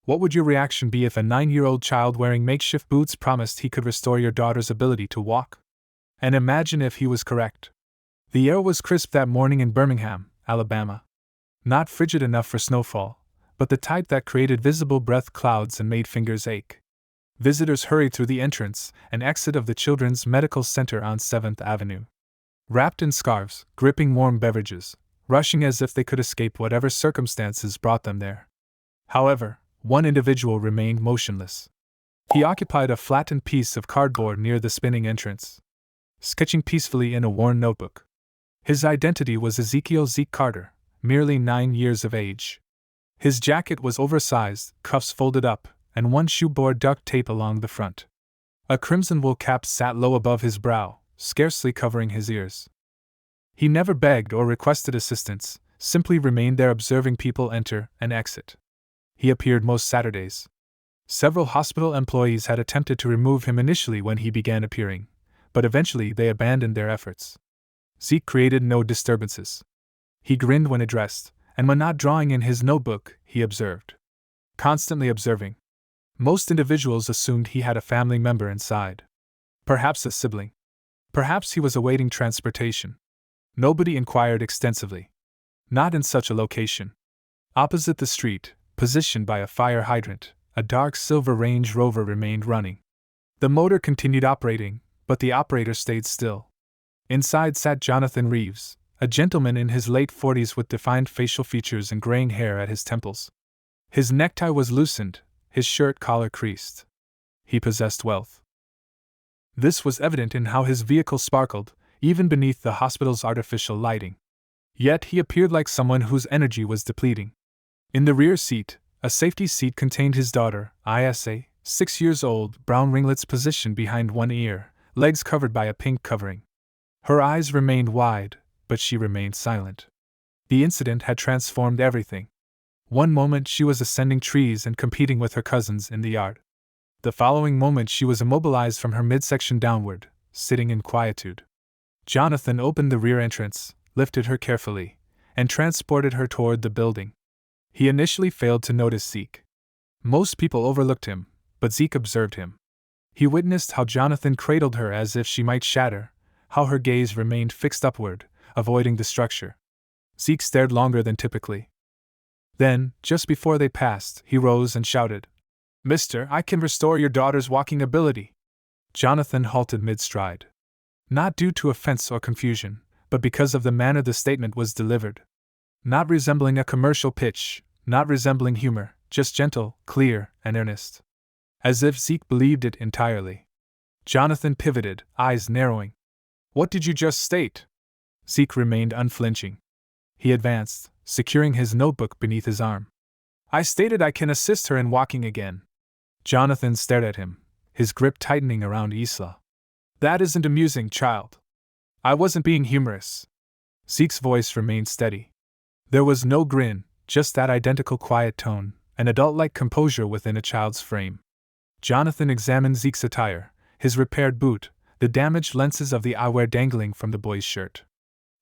What would your reaction be if a 9-year-old child wearing makeshift boots promised he could restore your daughter's ability to walk? And imagine if he was correct. The air was crisp that morning in Birmingham, Alabama. Not frigid enough for snowfall, but the type that created visible breath clouds and made fingers ache. Visitors hurried through the entrance and exit of the Children's Medical Center on 7th Avenue. Wrapped in scarves, gripping warm beverages, rushing as if they could escape whatever circumstances brought them there. However, one individual remained motionless. He occupied a flattened piece of cardboard near the spinning entrance, sketching peacefully in a worn notebook. His identity was Ezekiel Zeke Carter, merely 9 years of age. His jacket was oversized, cuffs folded up, and one shoe bore duct tape along the front. A crimson wool cap sat low above his brow, scarcely covering his ears. He never begged or requested assistance, simply remained there observing people enter and exit. He appeared most Saturdays. Several hospital employees had attempted to remove him initially when he began appearing, but eventually they abandoned their efforts. Zeke created no disturbances. He grinned when addressed, and when not drawing in his notebook, he observed. Constantly observing. Most individuals assumed he had a family member inside. Perhaps a sibling. Perhaps he was awaiting transportation. Nobody inquired extensively. Not in such a location. Opposite the street, positioned by a fire hydrant, a dark silver Range Rover remained running. The motor continued operating, but the operator stayed still. Inside sat Jonathan Reeves, a gentleman in his late 40s with defined facial features and graying hair at his temples. His necktie was loosened, his shirt collar creased. He possessed wealth. This was evident in how his vehicle sparkled, even beneath the hospital's artificial lighting. Yet he appeared like someone whose energy was depleting. In the rear seat, a safety seat contained his daughter, Isa, 6 years old, brown ringlets positioned behind one ear, legs covered by a pink covering. Her eyes remained wide, but she remained silent. The incident had transformed everything. One moment she was ascending trees and competing with her cousins in the yard. The following moment she was immobilized from her midsection downward, sitting in quietude. Jonathan opened the rear entrance, lifted her carefully, and transported her toward the building. He initially failed to notice Zeke. Most people overlooked him, but Zeke observed him. He witnessed how Jonathan cradled her as if she might shatter, how her gaze remained fixed upward, avoiding the structure. Zeke stared longer than typically. Then, just before they passed, he rose and shouted, "Mister, I can restore your daughter's walking ability." Jonathan halted mid-stride. Not due to offense or confusion, but because of the manner the statement was delivered. Not resembling a commercial pitch, not resembling humor, just gentle, clear, and earnest. As if Zeke believed it entirely. Jonathan pivoted, eyes narrowing. "What did you just state?" Zeke remained unflinching. He advanced, securing his notebook beneath his arm. "I stated I can assist her in walking again." Jonathan stared at him, his grip tightening around Isla. "That isn't amusing, child. I wasn't being humorous." Zeke's voice remained steady. There was no grin, just that identical quiet tone, an adult-like composure within a child's frame. Jonathan examined Zeke's attire, his repaired boot, the damaged lenses of the eyewear dangling from the boy's shirt.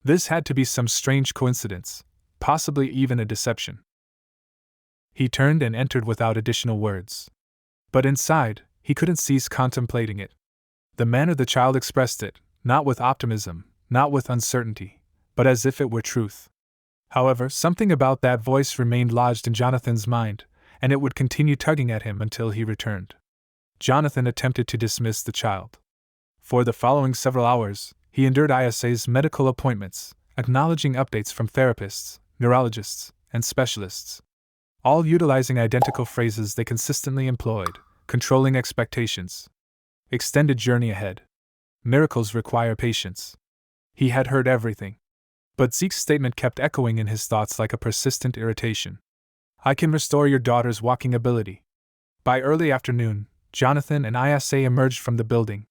This had to be some strange coincidence, possibly even a deception. He turned and entered without additional words. But inside, he couldn't cease contemplating it. The manner the child expressed it, not with optimism, not with uncertainty, but as if it were truth. However, something about that voice remained lodged in Jonathan's mind, and it would continue tugging at him until he returned. Jonathan attempted to dismiss the child. For the following several hours, he endured Isa's medical appointments, acknowledging updates from therapists, neurologists, and specialists. All utilizing identical phrases they consistently employed, controlling expectations. Extended journey ahead. Miracles require patience. He had heard everything. But Zeke's statement kept echoing in his thoughts like a persistent irritation. "I can restore your daughter's walking ability." By early afternoon, Jonathan and Isa emerged from the building.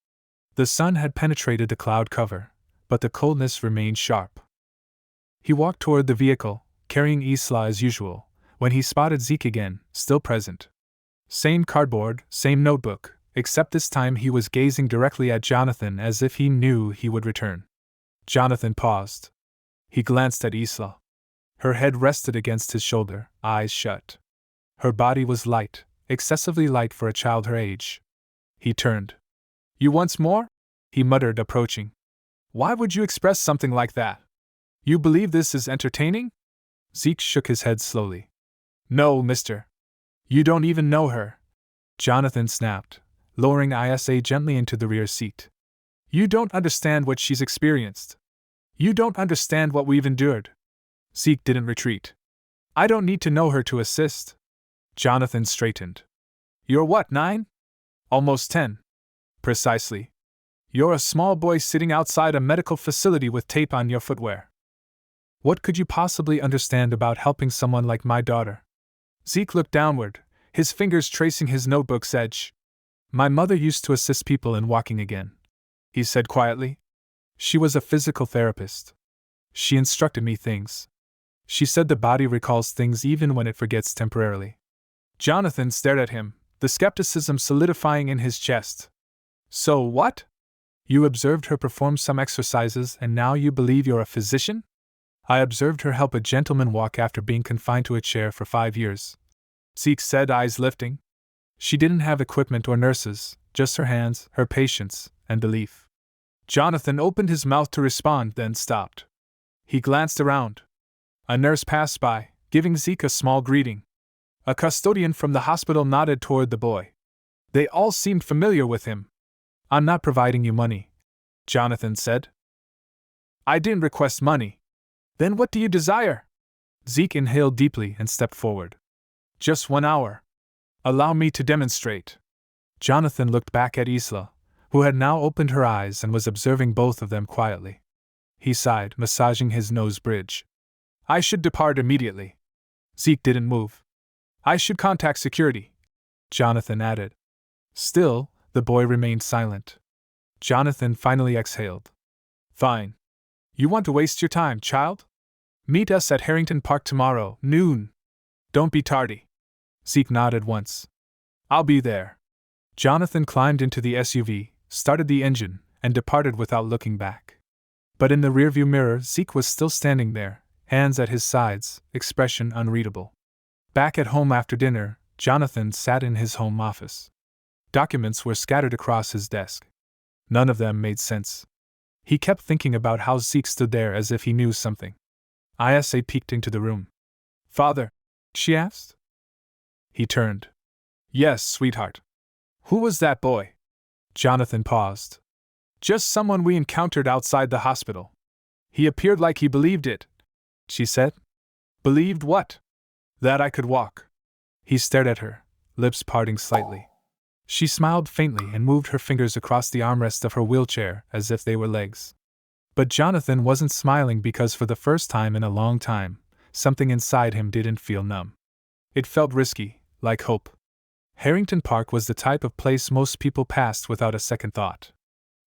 The sun had penetrated the cloud cover, but the coldness remained sharp. He walked toward the vehicle, carrying Isla as usual, when he spotted Zeke again, still present. Same cardboard, same notebook, except this time he was gazing directly at Jonathan as if he knew he would return. Jonathan paused. He glanced at Isla. Her head rested against his shoulder, eyes shut. Her body was light, excessively light for a child her age. He turned. You once more? He muttered, approaching. Why would you express something like that? You believe this is entertaining? Zeke shook his head slowly. No, mister. You don't even know her. Jonathan snapped, lowering Isa gently into the rear seat. You don't understand what she's experienced. You don't understand what we've endured. Zeke didn't retreat. I don't need to know her to assist. Jonathan straightened. You're what, 9? Almost 10. Precisely. You're a small boy sitting outside a medical facility with tape on your footwear. What could you possibly understand about helping someone like my daughter? Zeke looked downward, his fingers tracing his notebook's edge. My mother used to assist people in walking again, he said quietly. She was a physical therapist. She instructed me things. She said the body recalls things even when it forgets temporarily. Jonathan stared at him, the skepticism solidifying in his chest. So what? You observed her perform some exercises and now you believe you're a physician? I observed her help a gentleman walk after being confined to a chair for 5 years. Zeke said, eyes lifting. She didn't have equipment or nurses, just her hands, her patience, and belief. Jonathan opened his mouth to respond, then stopped. He glanced around. A nurse passed by, giving Zeke a small greeting. A custodian from the hospital nodded toward the boy. They all seemed familiar with him. I'm not providing you money, Jonathan said. I didn't request money. Then what do you desire? Zeke inhaled deeply and stepped forward. Just 1 hour. Allow me to demonstrate. Jonathan looked back at Isla, who had now opened her eyes and was observing both of them quietly. He sighed, massaging his nose bridge. I should depart immediately. Zeke didn't move. I should contact security, Jonathan added. Still, the boy remained silent. Jonathan finally exhaled. Fine. You want to waste your time, child? Meet us at Harrington Park tomorrow, noon. Don't be tardy. Zeke nodded once. I'll be there. Jonathan climbed into the SUV, started the engine, and departed without looking back. But in the rearview mirror, Zeke was still standing there, hands at his sides, expression unreadable. Back at home after dinner, Jonathan sat in his home office. Documents were scattered across his desk. None of them made sense. He kept thinking about how Zeke stood there as if he knew something. Isa peeked into the room. Father? She asked. He turned. Yes, sweetheart. Who was that boy? Jonathan paused. Just someone we encountered outside the hospital. He appeared like he believed it, she said. Believed what? That I could walk. He stared at her, lips parting slightly. She smiled faintly and moved her fingers across the armrest of her wheelchair as if they were legs. But Jonathan wasn't smiling because for the first time in a long time, something inside him didn't feel numb. It felt risky, like hope. Harrington Park was the type of place most people passed without a second thought.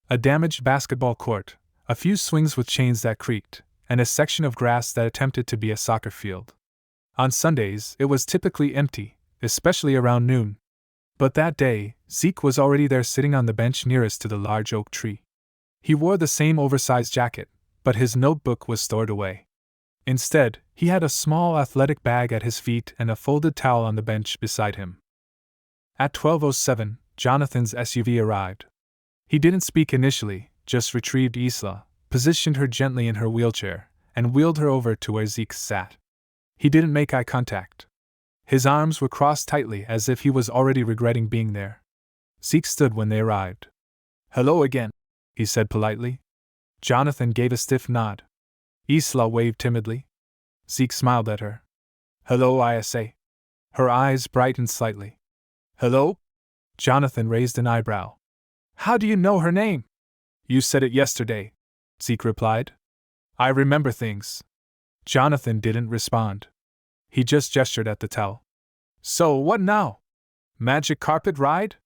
A damaged basketball court, a few swings with chains that creaked, and a section of grass that attempted to be a soccer field. On Sundays, it was typically empty, especially around noon. But that day, Zeke was already there sitting on the bench nearest to the large oak tree. He wore the same oversized jacket, but his notebook was stored away. Instead, he had a small athletic bag at his feet and a folded towel on the bench beside him. At 12:07, Jonathan's SUV arrived. He didn't speak initially, just retrieved Isla, positioned her gently in her wheelchair, and wheeled her over to where Zeke sat. He didn't make eye contact. His arms were crossed tightly as if he was already regretting being there. Zeke stood when they arrived. Hello again, he said politely. Jonathan gave a stiff nod. Isla waved timidly. Zeke smiled at her. Hello, Isa. Her eyes brightened slightly. Hello? Jonathan raised an eyebrow. How do you know her name? You said it yesterday, Zeke replied. I remember things. Jonathan didn't respond. He just gestured at the towel. So what now? Magic carpet ride?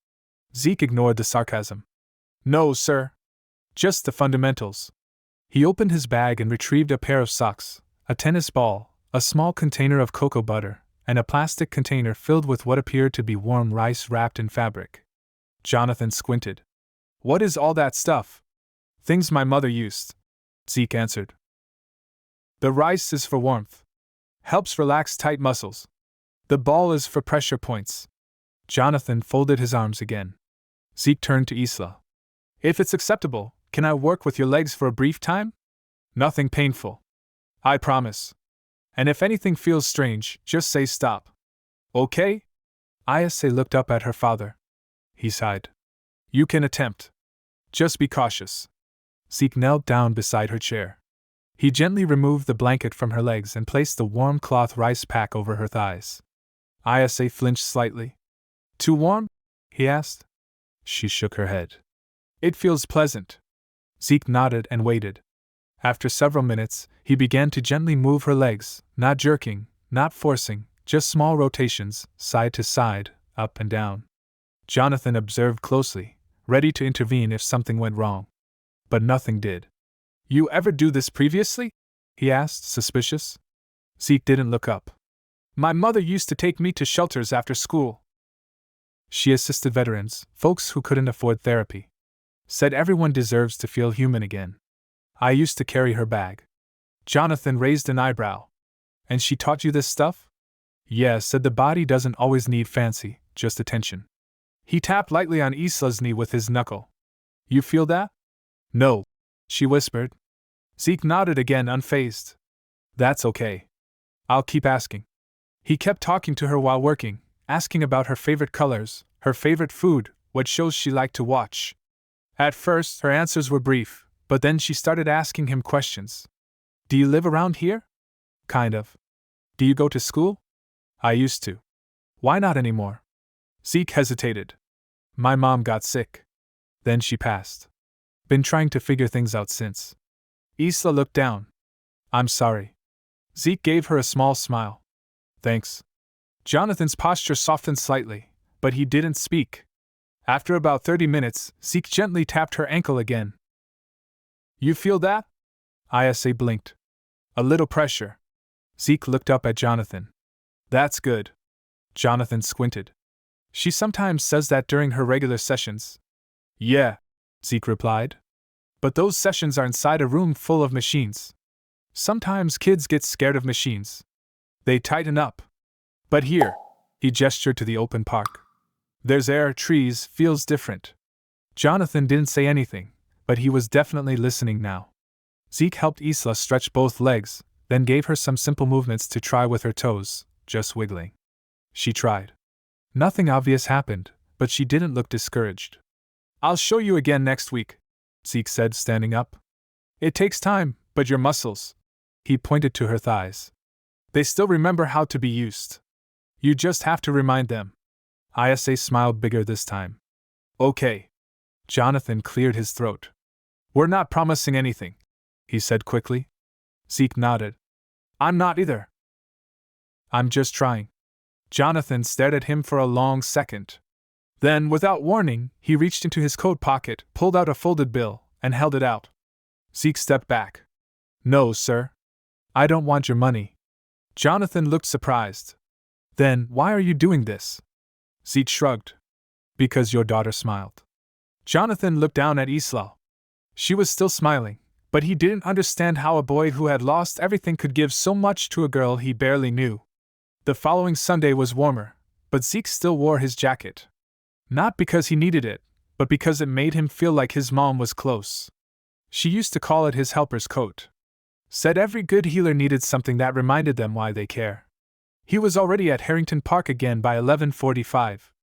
Zeke ignored the sarcasm. No, sir. Just the fundamentals. He opened his bag and retrieved a pair of socks, a tennis ball, a small container of cocoa butter, and a plastic container filled with what appeared to be warm rice wrapped in fabric. Jonathan squinted. What is all that stuff? Things my mother used, Zeke answered. The rice is for warmth. Helps relax tight muscles. The ball is for pressure points. Jonathan folded his arms again. Zeke turned to Isla. If it's acceptable, can I work with your legs for a brief time? Nothing painful. I promise. And if anything feels strange, just say stop. Okay? Ayase looked up at her father. He sighed. You can attempt. Just be cautious. Zeke knelt down beside her chair. He gently removed the blanket from her legs and placed the warm cloth rice pack over her thighs. Ayase flinched slightly. Too warm? He asked. She shook her head. It feels pleasant. Zeke nodded and waited. After several minutes, he began to gently move her legs, not jerking, not forcing, just small rotations, side to side, up and down. Jonathan observed closely, ready to intervene if something went wrong. But nothing did. You ever do this previously? He asked, suspicious. Zeke didn't look up. My mother used to take me to shelters after school. She assisted veterans, folks who couldn't afford therapy. Said everyone deserves to feel human again. I used to carry her bag. Jonathan raised an eyebrow. And she taught you this stuff? Yeah, said the body doesn't always need fancy, just attention. He tapped lightly on Isla's knee with his knuckle. You feel that? No, she whispered. Zeke nodded again, unfazed. That's okay. I'll keep asking. He kept talking to her while working, asking about her favorite colors, her favorite food, what shows she liked to watch. At first, her answers were brief, but then she started asking him questions. Do you live around here? Kind of. Do you go to school? I used to. Why not anymore? Zeke hesitated. My mom got sick. Then she passed. Been trying to figure things out since. Isla looked down. I'm sorry. Zeke gave her a small smile. Thanks. Jonathan's posture softened slightly, but he didn't speak. After about 30 minutes, Zeke gently tapped her ankle again. You feel that? Ayase blinked. A little pressure. Zeke looked up at Jonathan. That's good. Jonathan squinted. She sometimes says that during her regular sessions. Yeah, Zeke replied. But those sessions are inside a room full of machines. Sometimes kids get scared of machines. They tighten up. But here, he gestured to the open park. There's air, trees, feels different. Jonathan didn't say anything, but he was definitely listening now. Zeke helped Isla stretch both legs, then gave her some simple movements to try with her toes, just wiggling. She tried. Nothing obvious happened, but she didn't look discouraged. I'll show you again next week, Zeke said, standing up. It takes time, but your muscles. He pointed to her thighs. They still remember how to be used. You just have to remind them. Ayase smiled bigger this time. Okay. Jonathan cleared his throat. We're not promising anything, he said quickly. Zeke nodded. I'm not either. I'm just trying. Jonathan stared at him for a long second. Then, without warning, he reached into his coat pocket, pulled out a folded bill, and held it out. Zeke stepped back. No, sir. I don't want your money. Jonathan looked surprised. Then, why are you doing this? Zeke shrugged. Because your daughter smiled. Jonathan looked down at Isla. She was still smiling, but he didn't understand how a boy who had lost everything could give so much to a girl he barely knew. The following Sunday was warmer, but Zeke still wore his jacket. Not because he needed it, but because it made him feel like his mom was close. She used to call it his helper's coat. Said every good healer needed something that reminded them why they care. He was already at Harrington Park again by 11:45.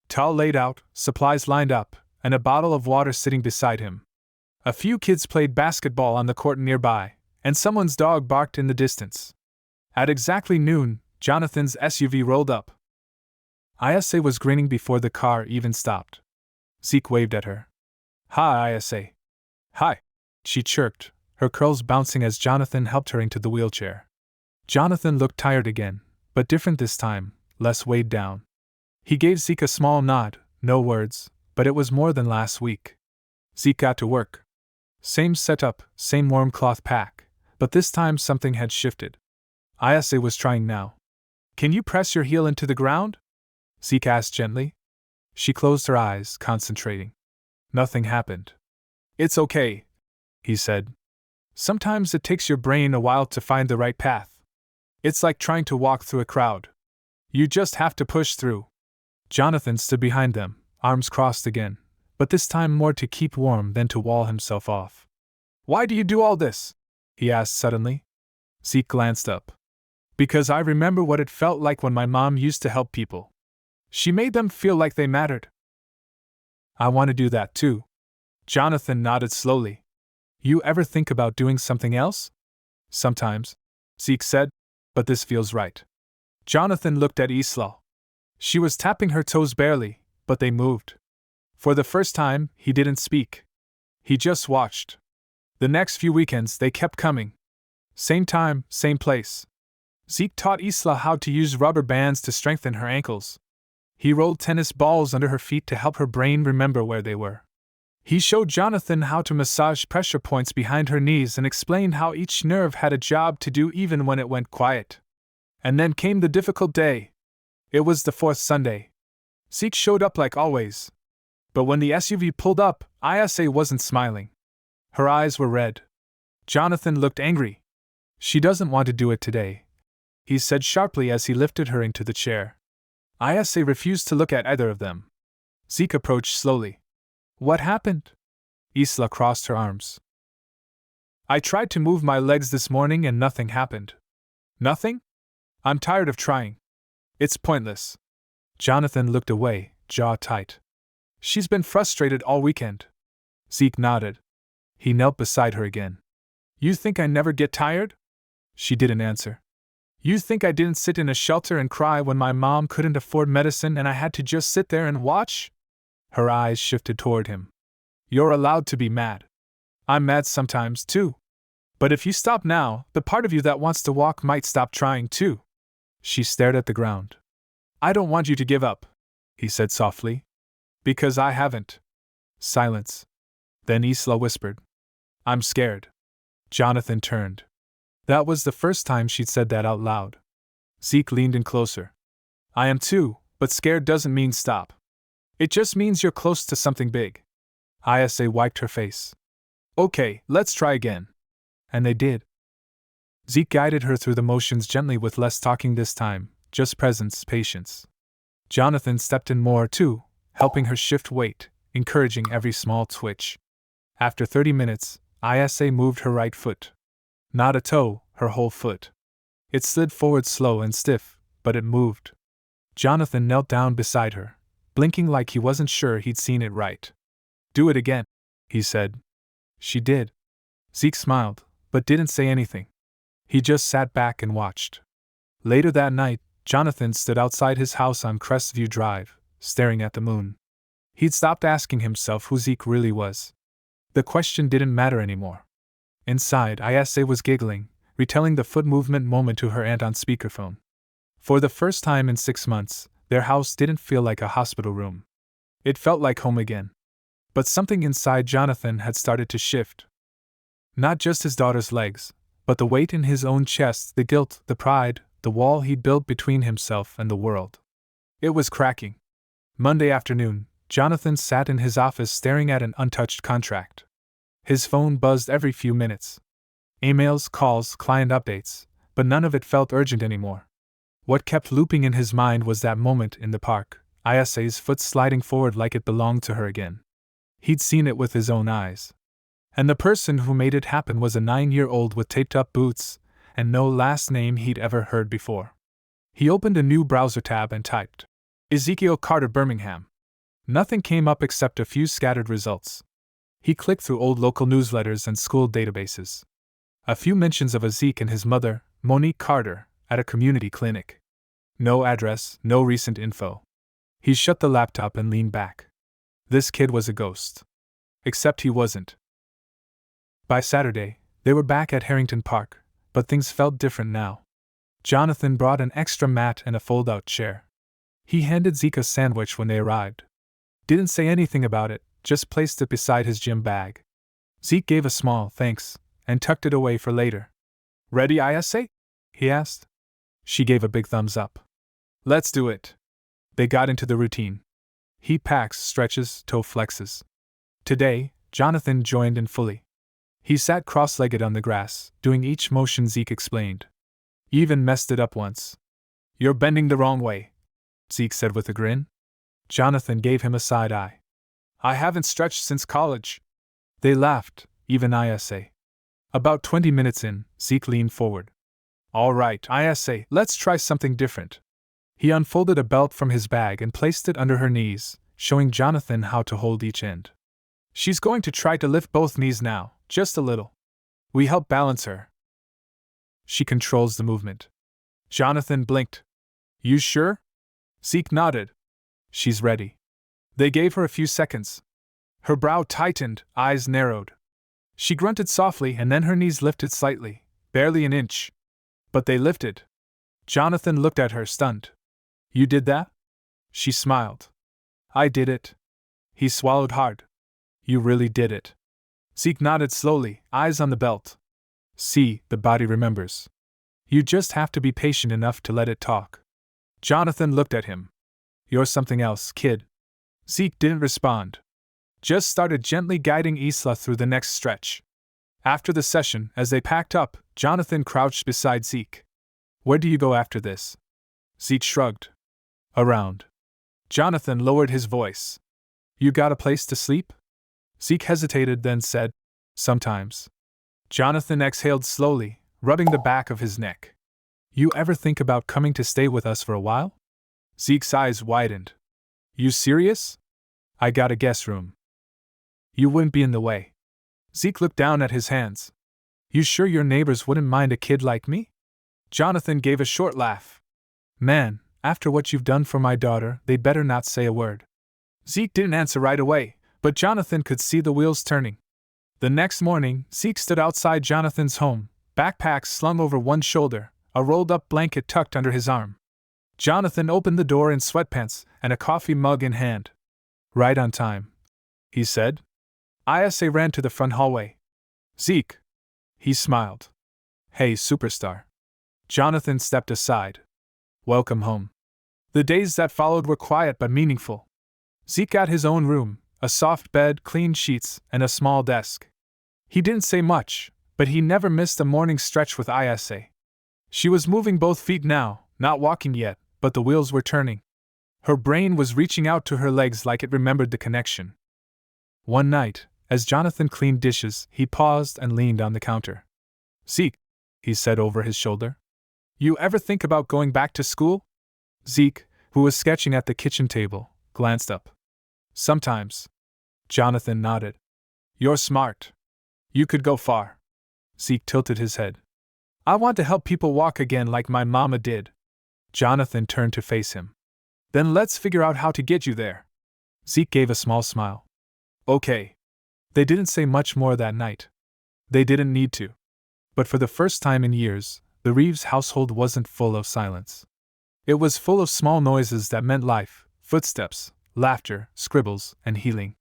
Towel laid out, supplies lined up, and a bottle of water sitting beside him. A few kids played basketball on the court nearby, and someone's dog barked in the distance. At exactly noon, Jonathan's SUV rolled up. Ayase was grinning before the car even stopped. Zeke waved at her. Hi, Ayase. Hi, she chirped, her curls bouncing as Jonathan helped her into the wheelchair. Jonathan looked tired again, but different this time, less weighed down. He gave Zeke a small nod, no words, but it was more than last week. Zeke got to work. Same setup, same warm cloth pack, but this time something had shifted. Ayase was trying now. Can you press your heel into the ground? Zeke asked gently. She closed her eyes, concentrating. Nothing happened. It's okay, he said. Sometimes it takes your brain a while to find the right path. It's like trying to walk through a crowd. You just have to push through. Jonathan stood behind them, arms crossed again, but this time more to keep warm than to wall himself off. Why do you do all this? He asked suddenly. Zeke glanced up. Because I remember what it felt like when my mom used to help people. She made them feel like they mattered. I want to do that too. Jonathan nodded slowly. You ever think about doing something else? Sometimes, Zeke said, but this feels right. Jonathan looked at Isla. She was tapping her toes barely, but they moved. For the first time, he didn't speak. He just watched. The next few weekends they kept coming. Same time, same place. Zeke taught Isla how to use rubber bands to strengthen her ankles. He rolled tennis balls under her feet to help her brain remember where they were. He showed Jonathan how to massage pressure points behind her knees and explained how each nerve had a job to do even when it went quiet. And then came the difficult day. It was the fourth Sunday. Zeke showed up like always. But when the SUV pulled up, Isa wasn't smiling. Her eyes were red. Jonathan looked angry. She doesn't want to do it today, he said sharply as he lifted her into the chair. Isa refused to look at either of them. Zeke approached slowly. What happened? Isla crossed her arms. I tried to move my legs this morning and nothing happened. Nothing? I'm tired of trying. It's pointless. Jonathan looked away, jaw tight. She's been frustrated all weekend. Zeke nodded. He knelt beside her again. You think I never get tired? She didn't answer. You think I didn't sit in a shelter and cry when my mom couldn't afford medicine and I had to just sit there and watch? Her eyes shifted toward him. You're allowed to be mad. I'm mad sometimes, too. But if you stop now, the part of you that wants to walk might stop trying, too. She stared at the ground. I don't want you to give up, he said softly. Because I haven't. Silence. Then Isla whispered. I'm scared. Jonathan turned. That was the first time she'd said that out loud. Zeke leaned in closer. I am too, but scared doesn't mean stop. It just means you're close to something big. Isa wiped her face. Okay, let's try again. And they did. Zeke guided her through the motions gently with less talking this time, just presence, patience. Jonathan stepped in more too, helping her shift weight, encouraging every small twitch. After 30 minutes, Isa moved her right foot. Not a toe, her whole foot. It slid forward slow and stiff, but it moved. Jonathan knelt down beside her, blinking like he wasn't sure he'd seen it right. Do it again, he said. She did. Zeke smiled, but didn't say anything. He just sat back and watched. Later that night, Jonathan stood outside his house on Crestview Drive, staring at the moon. He'd stopped asking himself who Zeke really was. The question didn't matter anymore. Inside, Isa was giggling, retelling the foot movement moment to her aunt on speakerphone. For the first time in 6 months, their house didn't feel like a hospital room. It felt like home again. But something inside Jonathan had started to shift. Not just his daughter's legs, but the weight in his own chest, the guilt, the pride, the wall he'd built between himself and the world. It was cracking. Monday afternoon, Jonathan sat in his office staring at an untouched contract. His phone buzzed every few minutes. Emails, calls, client updates, but none of it felt urgent anymore. What kept looping in his mind was that moment in the park, Isa's foot sliding forward like it belonged to her again. He'd seen it with his own eyes. And the person who made it happen was a 9-year-old with taped-up boots, and no last name he'd ever heard before. He opened a new browser tab and typed, Ezekiel Carter Birmingham. Nothing came up except a few scattered results. He clicked through old local newsletters and school databases. A few mentions of a Zeke and his mother, Monique Carter, at a community clinic. No address, no recent info. He shut the laptop and leaned back. This kid was a ghost. Except he wasn't. By Saturday, they were back at Harrington Park, but things felt different now. Jonathan brought an extra mat and a fold-out chair. He handed Zeke a sandwich when they arrived. Didn't say anything about it, just placed it beside his gym bag. Zeke gave a small thanks, and tucked it away for later. Ready, Isa? He asked. She gave a big thumbs up. Let's do it. They got into the routine. Heat packs, stretches, toe flexes. Today, Jonathan joined in fully. He sat cross-legged on the grass, doing each motion Zeke explained. Even messed it up once. You're bending the wrong way, Zeke said with a grin. Jonathan gave him a side eye. I haven't stretched since college. They laughed, even ISA. About 20 minutes in, Zeke leaned forward. All right, ISA, let's try something different. He unfolded a belt from his bag and placed it under her knees, showing Jonathan how to hold each end. She's going to try to lift both knees now, just a little. We help balance her. She controls the movement. Jonathan blinked. You sure? Zeke nodded. She's ready. They gave her a few seconds. Her brow tightened, eyes narrowed. She grunted softly and then her knees lifted slightly, barely an inch. But they lifted. Jonathan looked at her, stunned. You did that? She smiled. I did it. He swallowed hard. You really did it. Zeke nodded slowly, eyes on the belt. See, the body remembers. You just have to be patient enough to let it talk. Jonathan looked at him. You're something else, kid. Zeke didn't respond. Just started gently guiding Isla through the next stretch. After the session, as they packed up, Jonathan crouched beside Zeke. Where do you go after this? Zeke shrugged. Around. Jonathan lowered his voice. You got a place to sleep? Zeke hesitated, then said, Sometimes. Jonathan exhaled slowly, rubbing the back of his neck. You ever think about coming to stay with us for a while? Zeke's eyes widened. You serious? I got a guest room. You wouldn't be in the way. Zeke looked down at his hands. You sure your neighbors wouldn't mind a kid like me? Jonathan gave a short laugh. Man, after what you've done for my daughter, they'd better not say a word. Zeke didn't answer right away, but Jonathan could see the wheels turning. The next morning, Zeke stood outside Jonathan's home, backpack slung over one shoulder, a rolled-up blanket tucked under his arm. Jonathan opened the door in sweatpants and a coffee mug in hand. Right on time, he said. ISA ran to the front hallway. Zeke. He smiled. Hey, superstar. Jonathan stepped aside. Welcome home. The days that followed were quiet but meaningful. Zeke got his own room, a soft bed, clean sheets, and a small desk. He didn't say much, but he never missed a morning stretch with ISA. She was moving both feet now, not walking yet, but the wheels were turning. Her brain was reaching out to her legs like it remembered the connection. One night, as Jonathan cleaned dishes, he paused and leaned on the counter. Zeke, he said over his shoulder. You ever think about going back to school? Zeke, who was sketching at the kitchen table, glanced up. Sometimes. Jonathan nodded. You're smart. You could go far. Zeke tilted his head. I want to help people walk again like my mama did. Jonathan turned to face him. Then let's figure out how to get you there. Zeke gave a small smile. Okay. They didn't say much more that night. They didn't need to. But for the first time in years, the Reeves household wasn't full of silence. It was full of small noises that meant life, footsteps, laughter, scribbles, and healing.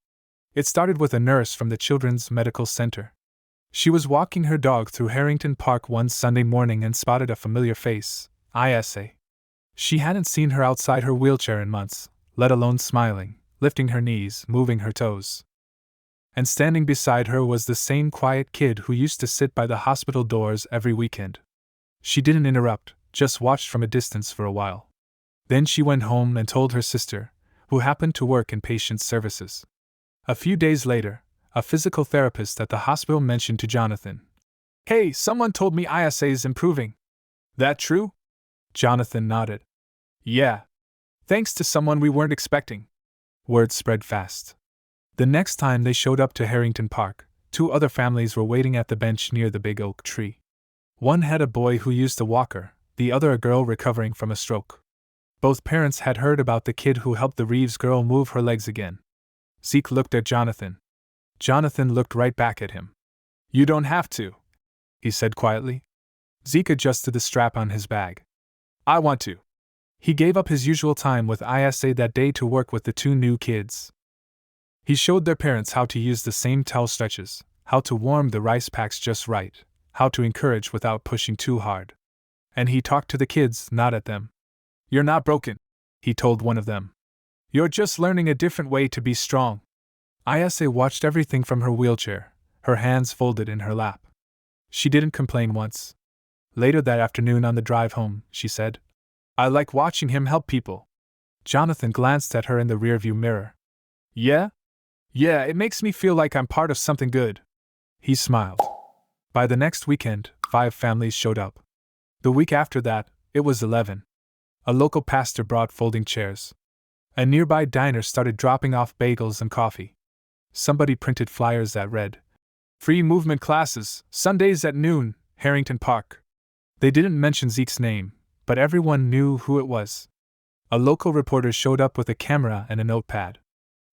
It started with a nurse from the Children's Medical Center. She was walking her dog through Harrington Park one Sunday morning and spotted a familiar face, ISA. She hadn't seen her outside her wheelchair in months, let alone smiling, lifting her knees, moving her toes. And standing beside her was the same quiet kid who used to sit by the hospital doors every weekend. She didn't interrupt, just watched from a distance for a while. Then she went home and told her sister, who happened to work in patient services. A few days later, a physical therapist at the hospital mentioned to Jonathan, Hey, someone told me ISA is improving. That true? Jonathan nodded. Yeah. Thanks to someone we weren't expecting. Word spread fast. The next time they showed up to Harrington Park, 2 other families were waiting at the bench near the big oak tree. One had a boy who used a walker, the other a girl recovering from a stroke. Both parents had heard about the kid who helped the Reeves girl move her legs again. Zeke looked at Jonathan. Jonathan looked right back at him. You don't have to, he said quietly. Zeke adjusted the strap on his bag. I want to. He gave up his usual time with ISA that day to work with the 2 new kids. He showed their parents how to use the same towel stretches, how to warm the rice packs just right, how to encourage without pushing too hard. And he talked to the kids, not at them. You're not broken, he told one of them. You're just learning a different way to be strong. ISA watched everything from her wheelchair, her hands folded in her lap. She didn't complain once. Later that afternoon on the drive home, she said, I like watching him help people. Jonathan glanced at her in the rearview mirror. Yeah? Yeah, it makes me feel like I'm part of something good. He smiled. By the next weekend, 5 families showed up. The week after that, it was 11. A local pastor brought folding chairs. A nearby diner started dropping off bagels and coffee. Somebody printed flyers that read, "Free movement classes, Sundays at noon, Harrington Park." They didn't mention Zeke's name, but everyone knew who it was. A local reporter showed up with a camera and a notepad.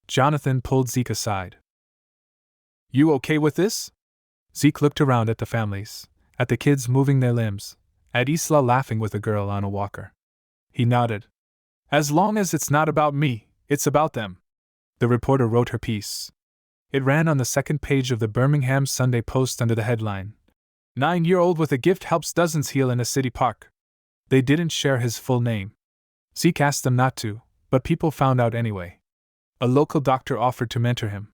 Jonathan pulled Zeke aside. "You okay with this?" Zeke looked around at the families, at the kids moving their limbs, at Isla laughing with a girl on a walker. He nodded. "As long as it's not about me, it's about them." The reporter wrote her piece. It ran on the second page of the Birmingham Sunday Post under the headline, "9-year-old with a gift helps dozens heal in a city park." They didn't share his full name. Zeke asked them not to, but people found out anyway. A local doctor offered to mentor him.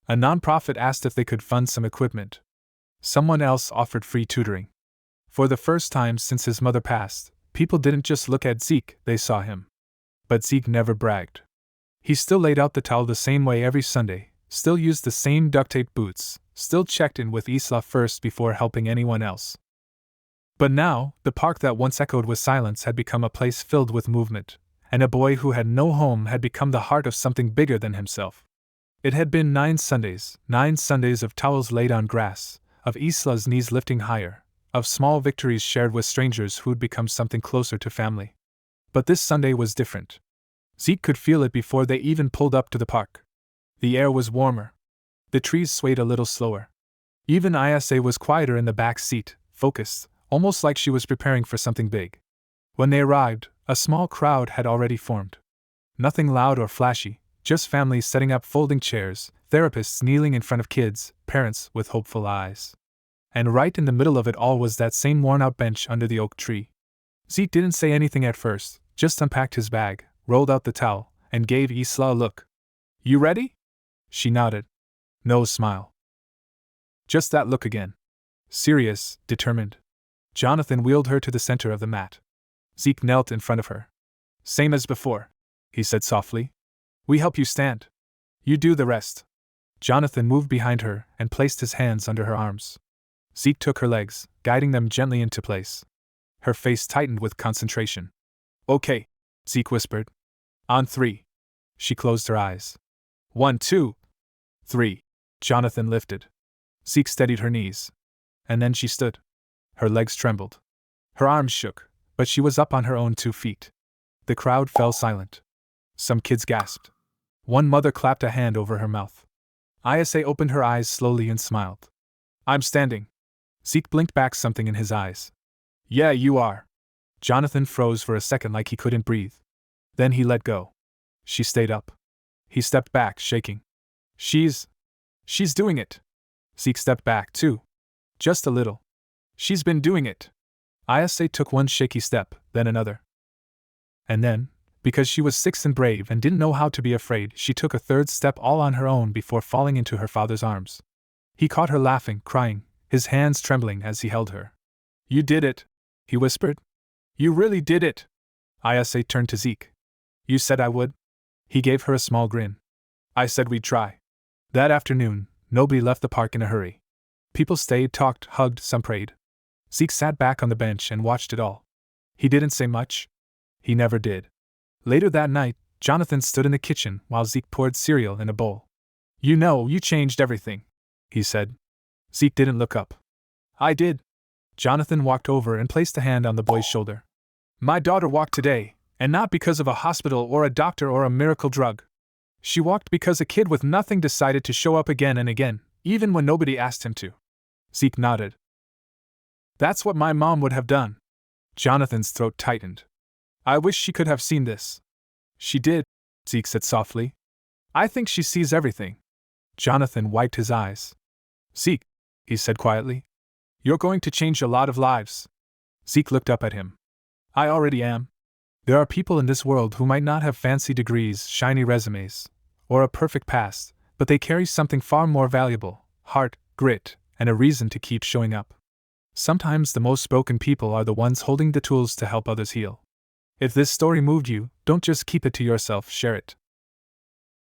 A nonprofit asked if they could fund some equipment. Someone else offered free tutoring. For the first time since his mother passed, people didn't just look at Zeke, they saw him. But Zeke never bragged. He still laid out the towel the same way every Sunday, still used the same duct-taped boots, still checked in with Isla first before helping anyone else. But now, the park that once echoed with silence had become a place filled with movement, and a boy who had no home had become the heart of something bigger than himself. It had been 9 Sundays of towels laid on grass, of Isla's knees lifting higher, of small victories shared with strangers who'd become something closer to family. But this Sunday was different. Zeke could feel it before they even pulled up to the park. The air was warmer. The trees swayed a little slower. Even Isa was quieter in the back seat, focused, almost like she was preparing for something big. When they arrived, a small crowd had already formed. Nothing loud or flashy, just families setting up folding chairs, therapists kneeling in front of kids, parents with hopeful eyes. And right in the middle of it all was that same worn-out bench under the oak tree. Zeke didn't say anything at first, just unpacked his bag, rolled out the towel, and gave Isla a look. "You ready?" She nodded. No smile. Just that look again. Serious, determined. Jonathan wheeled her to the center of the mat. Zeke knelt in front of her. "Same as before," he said softly. "We help you stand. You do the rest." Jonathan moved behind her and placed his hands under her arms. Zeke took her legs, guiding them gently into place. Her face tightened with concentration. "Okay," Zeke whispered. "On 3. She closed her eyes. 1, 2, 3. Jonathan lifted. Zeke steadied her knees. And then she stood. Her legs trembled. Her arms shook, but she was up on her own 2 feet. The crowd fell silent. Some kids gasped. One mother clapped a hand over her mouth. Isa opened her eyes slowly and smiled. "I'm standing." Zeke blinked back something in his eyes. "Yeah, you are." Jonathan froze for a second like he couldn't breathe. Then he let go. She stayed up. He stepped back, shaking. She's doing it." Zeke stepped back, too. Just a little. "She's been doing it." Isa took one shaky step, then another. And then, because she was 6 and brave and didn't know how to be afraid, she took a 3rd step all on her own before falling into her father's arms. He caught her laughing, crying, his hands trembling as he held her. "You did it," he whispered. "You really did it." Isa turned to Zeke. "You said I would?" He gave her a small grin. "I said we'd try." That afternoon, nobody left the park in a hurry. People stayed, talked, hugged, some prayed. Zeke sat back on the bench and watched it all. He didn't say much. He never did. Later that night, Jonathan stood in the kitchen while Zeke poured cereal in a bowl. "You know, you changed everything," he said. Zeke didn't look up. "I did." Jonathan walked over and placed a hand on the boy's shoulder. "My daughter walked today, and not because of a hospital or a doctor or a miracle drug. She walked because a kid with nothing decided to show up again and again, even when nobody asked him to." Zeke nodded. "That's what my mom would have done." Jonathan's throat tightened. "I wish she could have seen this." "She did," Zeke said softly. "I think she sees everything." Jonathan wiped his eyes. "Zeke," he said quietly, "you're going to change a lot of lives." Zeke looked up at him. "I already am. There are people in this world who might not have fancy degrees, shiny resumes, or a perfect past, but they carry something far more valuable: heart, grit, and a reason to keep showing up. Sometimes the most broken people are the ones holding the tools to help others heal. If this story moved you, don't just keep it to yourself, share it.